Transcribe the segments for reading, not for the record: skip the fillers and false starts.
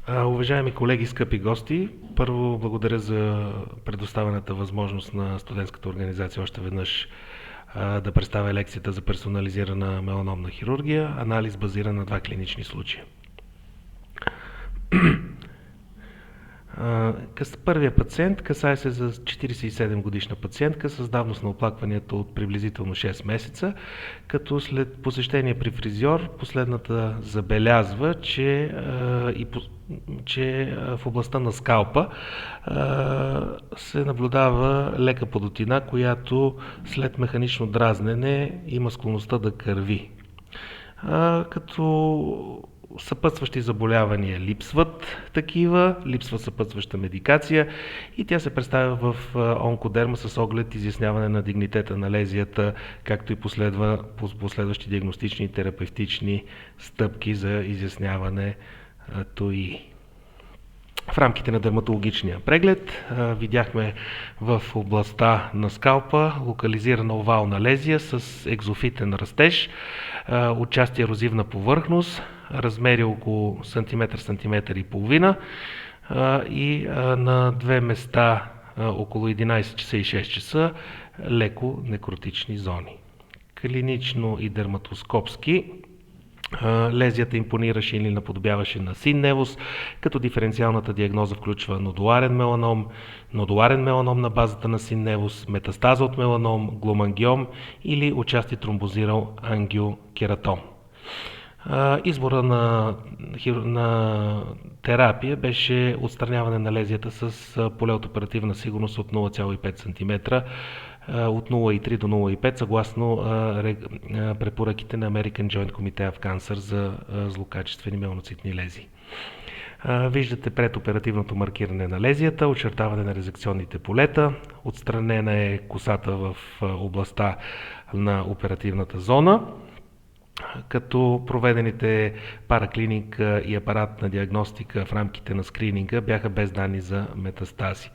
Уважаеми колеги, скъпи гости, първо благодаря за предоставената възможност на студентската организация още веднъж да представя лекцията за персонализирана меланомна хирургия, анализ базиран на два клинични случая. Първият пациент касае се за 47 годишна пациентка с давност на оплакванията от приблизително 6 месеца, като след посещение при фризьор последната забелязва, че в областта на скалпа се наблюдава лека подотина, която след механично дразнене има склонността да кърви. Като съпътстващи заболявания липсват такива, липсва съпътстваща медикация и тя се представя в онкодерма с оглед изясняване на дигнитета на лезията, както и последващи диагностични и терапевтични стъпки за изясняването й. В рамките на дерматологичния преглед видяхме в областта на скалпа локализирана овална лезия с екзофитен растеж, отчасти ерозивна повърхност, размери около сантиметър и половина и на две места около 11 часа и 6 часа леко некротични зони. Клинично и дерматоскопски лезията импонираше или наподобяваше на синневоз, като диференциалната диагноза включва нодуларен меланом на базата на синневоз, метастаза от меланом, гломангиом или отчасти тромбозирал ангиокератом. Избора на терапия беше отстраняване на лезията с полеотоперативна сигурност от 0,5 см, от 0,3 до 0,5 съгласно препоръките на American Joint Committee of Cancer за злокачествени меланоцитни лезии. Виждате предоперативното маркиране на лезията, очертаване на резекционните полета, отстранена е косата в областта на оперативната зона, като проведените параклиника и апаратна диагностика в рамките на скрининга бяха без данни за метастази.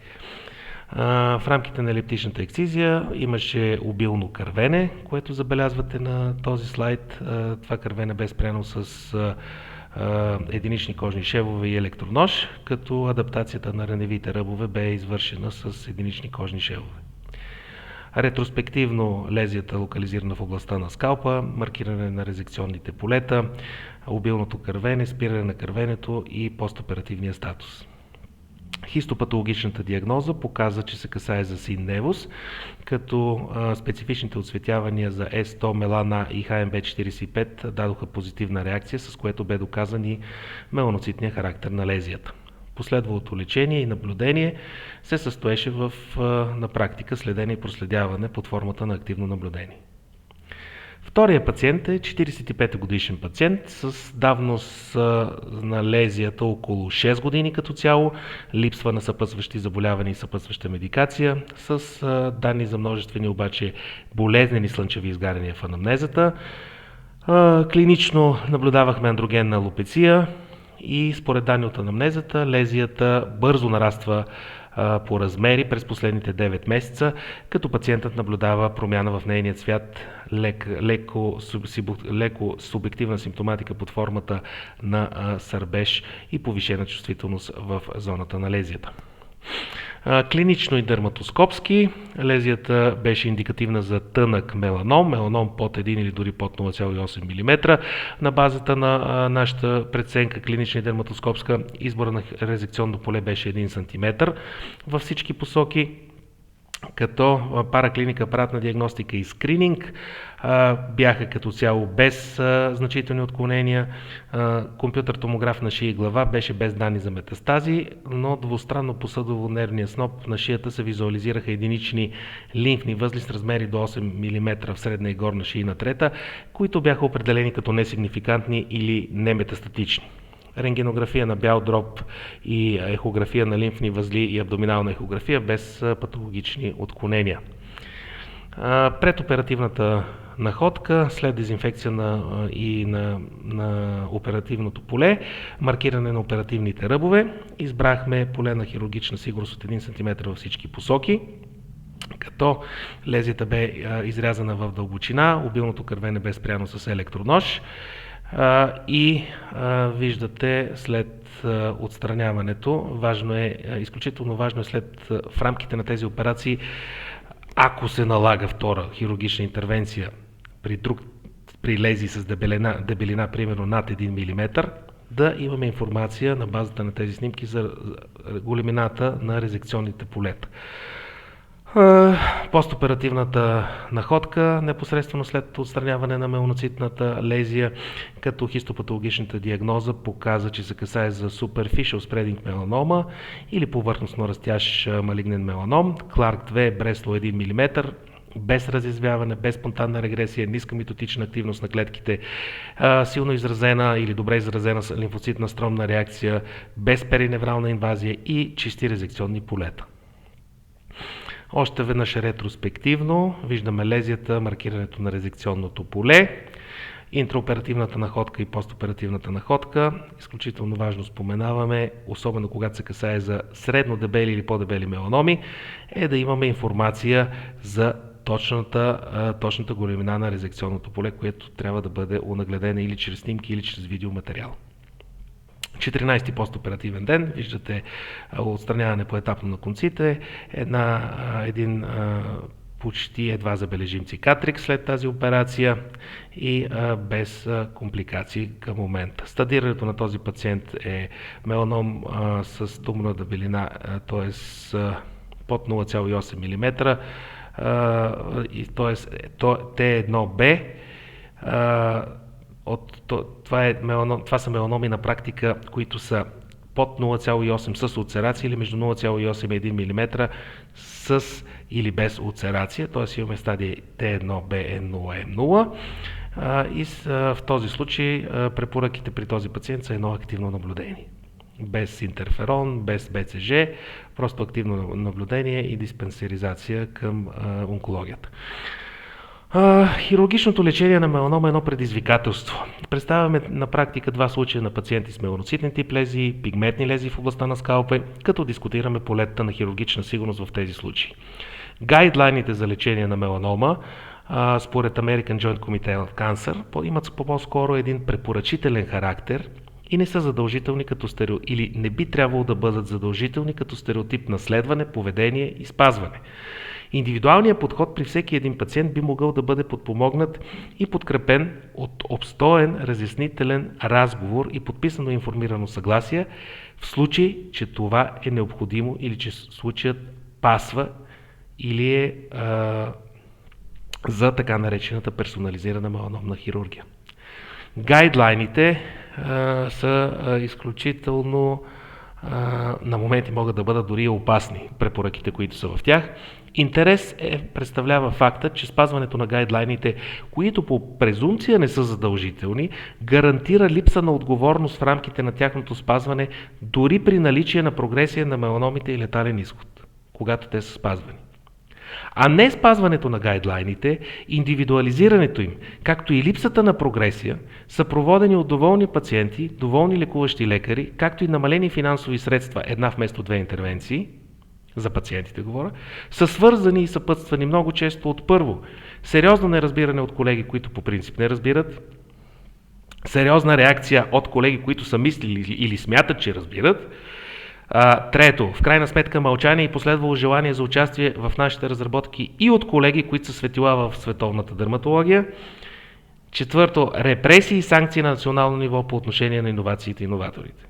В рамките на елиптичната ексцизия имаше обилно кървене, което забелязвате на този слайд. Това кървене бе спряно с единични кожни шевове и електронож, като адаптацията на раневите ръбове бе извършена с единични кожни шевове. Ретроспективно лезията локализирана в областта на скалпа, маркиране на резекционните полета, обилното кървене, спиране на кървенето и постоперативния статус. Хистопатологичната диагноза показа, че се касае за синневоз, като специфичните отсветявания за С100, мелан А и ХМБ45 дадоха позитивна реакция, с което бе доказан и меланоцитния характер на лезията. Последвалото лечение и наблюдение се състоеше на практика следене и проследяване под формата на активно наблюдение. Втория пациент е 45 годишен пациент с давност на лезията около 6 години като цяло, липсва на съпътстващи заболявания и съпътстваща медикация, с данни за множествени обаче болезнени слънчеви изгаряния в анамнезата. Клинично наблюдавахме андрогенна алопеция и според данни от анамнезата лезията бързо нараства по размери през последните 9 месеца, като пациентът наблюдава промяна в нейния цвят, леко субективна симптоматика под формата на сърбеж и повишена чувствителност в зоната на лезията. Клинично и дерматоскопски лезията беше индикативна за тънък меланом под 1 или дори под 0,8 мм. На базата на нашата преценка клинична и дерматоскопска избора на резекционно поле беше 1 см във всички посоки, като параклиника, апаратна диагностика и скрининг бяха като цяло без значителни отклонения. Компютър томограф на шия и глава беше без данни за метастази, но двустранно по съдово-нервния сноп на шията се визуализираха единични лимфни възли с размери до 8 мм в средна и горна шийна трета, които бяха определени като несигнификантни или неметастатични. Рентгенография на бял дроб и ехография на лимфни възли и абдоминална ехография без патологични отклонения. Предоперативната находка след дезинфекция на оперативното поле, маркиране на оперативните ръбове, избрахме поле на хирургична сигурност от 1 см във всички посоки, като лезията бе изрязана в дълбочина, обилното кървене бе спряно с електронож. Виждате след отстраняването, изключително важно е в рамките на тези операции, ако се налага втора хирургична интервенция при лезии с дебелина примерно над 1 мм, да имаме информация на базата на тези снимки за големината на резекционните полета. Постоперативната находка непосредствено след отстраняване на меланоцитната лезия, като хистопатологичната диагноза показа, че се касае за superficial spreading меланома или повърхностно растящ малигнен меланом, Clark 2, Бресло 1 мм, без разязвяване, без спонтанна регресия, ниска митотична активност на клетките, силно изразена или добре изразена лимфоцитна стромна реакция, без периневрална инвазия и чисти резекционни полета. Още веднъж ретроспективно виждаме лезията, маркирането на резекционното поле, интраоперативната находка и постоперативната находка. Изключително важно споменаваме, особено когато се касае за средно дебели или по-дебели меланоми, е да имаме информация за точната големина на резекционното поле, което трябва да бъде онагледена или чрез снимки, или чрез видеоматериал. 14-ти постоперативен ден, виждате отстраняване поетапно на конците, един почти едва забележим цикатрик след тази операция и без компликации към момента. Стадирането на този пациент е меланом с туморна дебелина, т.е. под 0,8 мм, т.е. Т1Б. Това са меланоми на практика, които са под 0,8 с улцерация или между 0,8 и 1 мм с или без улцерация, т.е. имаме стадия Т1Б-Н0М0 и в този случай препоръките при този пациент са едно активно наблюдение. Без интерферон, без БЦЖ, просто активно наблюдение и диспансеризация към онкологията. Хирургичното лечение на меланома е едно предизвикателство. Представяме на практика два случая на пациенти с меланоцитни тип лезии, пигментни лезии в областта на скалпа, като дискутираме полетата на хирургична сигурност в тези случаи. Гайдлайните за лечение на меланома според American Joint Committee of Cancer имат по-скоро един препоръчителен характер и не са задължителни или не би трябвало да бъдат задължителни като стереотип на следване, поведение и спазване. Индивидуалният подход при всеки един пациент би могъл да бъде подпомогнат и подкрепен от обстоен разяснителен разговор и подписано информирано съгласие в случай, че това е необходимо или че случаят пасва или е за така наречената персонализирана меланомна хирургия. Гайдлайните са изключително на моменти могат да бъдат дори опасни препоръките, които са в тях. Интерес представлява факта, че спазването на гайдлайните, които по презумпция не са задължителни, гарантира липса на отговорност в рамките на тяхното спазване, дори при наличие на прогресия на меланомите и летален изход, когато те са спазвани. А не спазването на гайдлайните, индивидуализирането им, както и липсата на прогресия, са проводени от доволни пациенти, доволни лекуващи лекари, както и намалени финансови средства, една вместо две интервенции, за пациентите говоря, са свързани и съпътствани много често от първо сериозно неразбиране от колеги, които по принцип не разбират, сериозна реакция от колеги, които са мислили или смятат, че разбират, трето, в крайна сметка мълчание и последвало желание за участие в нашите разработки и от колеги, които са светила в световната дерматология. Четвърто, репресии и санкции на национално ниво по отношение на иновациите и иноваторите.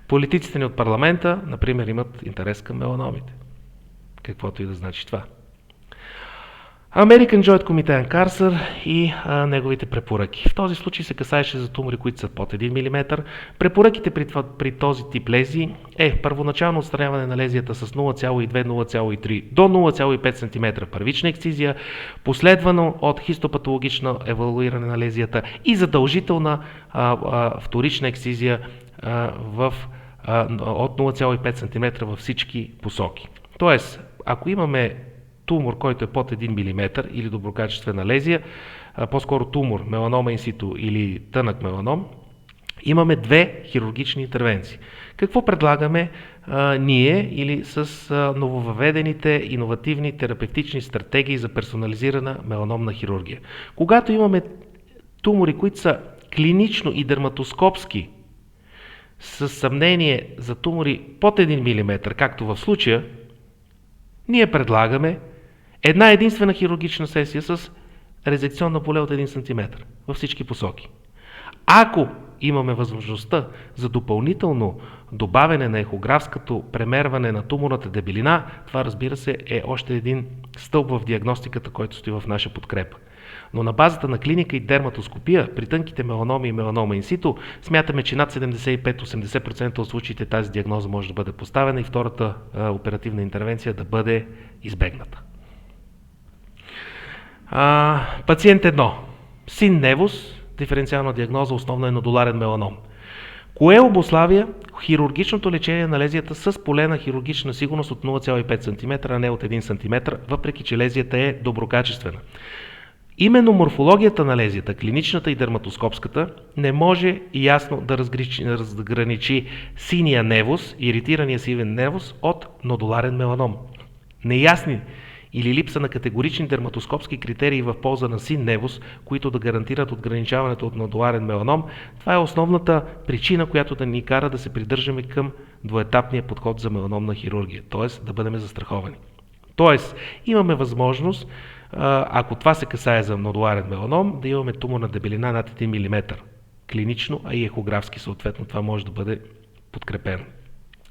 Политиците ни от парламента, например, имат интерес към меланомите. Каквото и да значи това. American Joint Committee on Cancer и неговите препоръки. В този случай се касаеше за тумори, които са под 1 мм. Препоръките при този тип лезии е първоначално отстраняване на лезията с 0,2-0,3 до 0,5 см първична ексцизия, последвано от хистопатологично евалуиране на лезията и задължителна вторична ексцизия от 0,5 см във всички посоки. Тоест, ако имаме тумор, който е под 1 мм или доброкачествена лезия, по-скоро тумор, меланома инситу или тънък меланом, имаме две хирургични интервенции. Какво предлагаме ние или с нововъведените иновативни терапевтични стратегии за персонализирана меланомна хирургия? Когато имаме Тумори, които са клинично и дерматоскопски, с съмнение за тумори под 1 мм, както в случая, ние предлагаме една единствена хирургична сесия с резекционно поле от 1 см във всички посоки. Ако имаме възможността за допълнително добавяне на ехографското премерване на туморната дебелина, това, разбира се, е още един стълб в диагностиката, който стои в наша подкрепа. Но на базата на клиника и дерматоскопия при тънките меланоми и меланома инсито смятаме, че над 75-80% от случаите тази диагноза може да бъде поставена и втората оперативна интервенция да бъде избегната. Пациент 1. Син невус, диференциална диагноза, основно е нодуларен меланом. Кое обуславя хирургичното лечение на лезията с поле на хирургична сигурност от 0,5 см, а не от 1 см, въпреки че лезията е доброкачествена? Именно морфологията на лезията, клиничната и дерматоскопската, не може ясно да разграничи синия невус, иритирания сивен невус от нодуларен меланом. Неясни или липса на категорични дерматоскопски критерии в полза на син невус, които да гарантират отграничаването от нодуларен меланом, това е основната причина, която да ни кара да се придържаме към двуетапния подход за меланомна хирургия, т.е. да бъдем застраховани. Т.е. имаме възможност, ако това се касае за нодуларен меланом, да имаме туморна дебелина над 1 мм. Клинично, а и ехографски съответно това може да бъде подкрепено.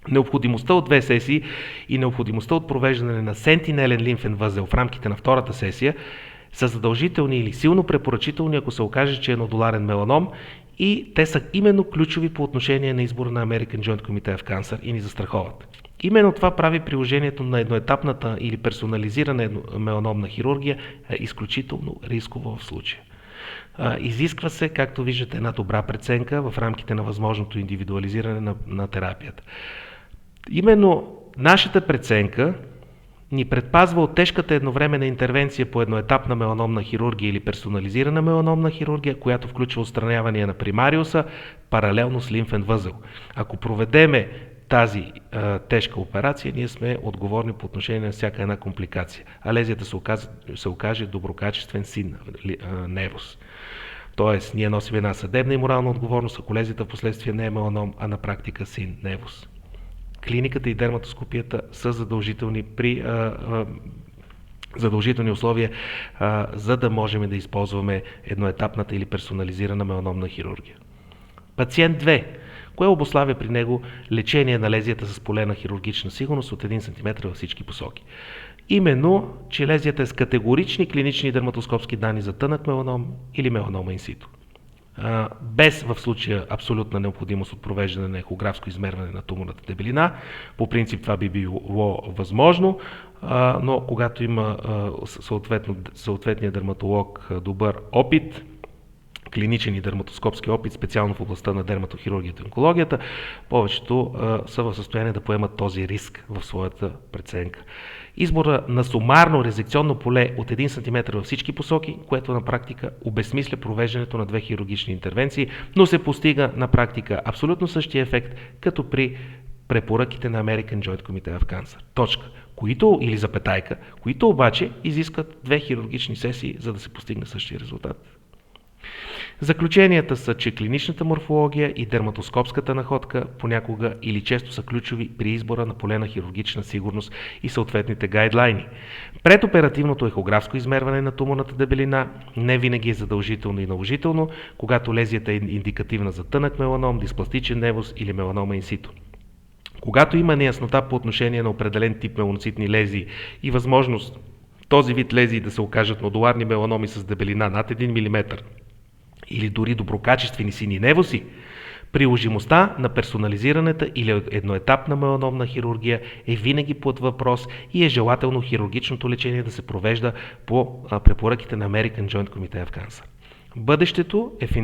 Необходимостта от 2 сесии и необходимостта от провеждане на сентинелен лимфен възел в рамките на втората сесия са задължителни или силно препоръчителни, ако се окаже, че е нодуларен меланом, и те са именно ключови по отношение на избора на American Joint Committee of Cancer и ни застраховат. Именно това прави приложението на едноетапната или персонализирана меланомна хирургия изключително рисково в случая. Изисква се, както виждате, една добра преценка в рамките на възможното индивидуализиране на терапията. Именно нашата преценка ни предпазва от тежката едновременна интервенция по едноетапна меланомна хирургия или персонализирана меланомна хирургия, която включва отстраняване на примариуса паралелно с лимфен възел. Ако проведеме тази тежка операция, ние сме отговорни по отношение на всяка една компликация, а лезията се окаже доброкачествен син невус. Тоест, ние носим една съдебна и морална отговорност, ако лезията в последствие не е меланом, а на практика син невус. Клиниката и дерматоскопията са задължителни при задължителни условия, за да можем да използваме едноетапната или персонализирана меланомна хирургия. Пациент 2. Кое обуславя при него лечение на лезията с поле на хирургична сигурност от 1 см във всички посоки? Именно, че лезията е с категорични клинични дерматоскопски данни за тънък меланом или меланома инсито. Без в случая абсолютна необходимост от провеждане на ехографско измерване на туморната дебелина. По принцип това би било възможно, но когато има съответния дерматолог добър опит, клиничен и дерматоскопски опит, специално в областта на дерматохирургията и онкологията, повечето са в състояние да поемат този риск в своята преценка. Избора на сумарно резекционно поле от 1 см във всички посоки, което на практика обезсмисля провеждането на 2 хирургични интервенции, но се постига на практика абсолютно същия ефект, като при препоръките на American Joint Committee of Cancer. Точка. Които, или запетайка, които обаче изискват 2 хирургични сесии, за да се постигне същия резултат. Заключенията са, че клиничната морфология и дерматоскопската находка понякога или често са ключови при избора на поле на хирургична сигурност и съответните гайдлайни. Предоперативното ехографско измерване на туморната дебелина не винаги е задължително и наложително, когато лезията е индикативна за тънък меланом, диспластичен невус или меланома инсито. Когато има неяснота по отношение на определен тип меланоцитни лезии и възможност този вид лезии да се окажат нодуларни меланоми с дебелина над 1 мм, или дори доброкачествени сини невуси, приложимостта на персонализираната или едноетапна меланомна хирургия е винаги под въпрос и е желателно хирургичното лечение да се провежда по препоръките на American Joint Committee of Cancer. Бъдещето е в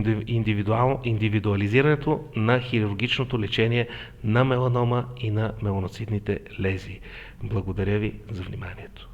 индивидуализирането на хирургичното лечение на меланома и на меланоцитните лезии. Благодаря ви за вниманието.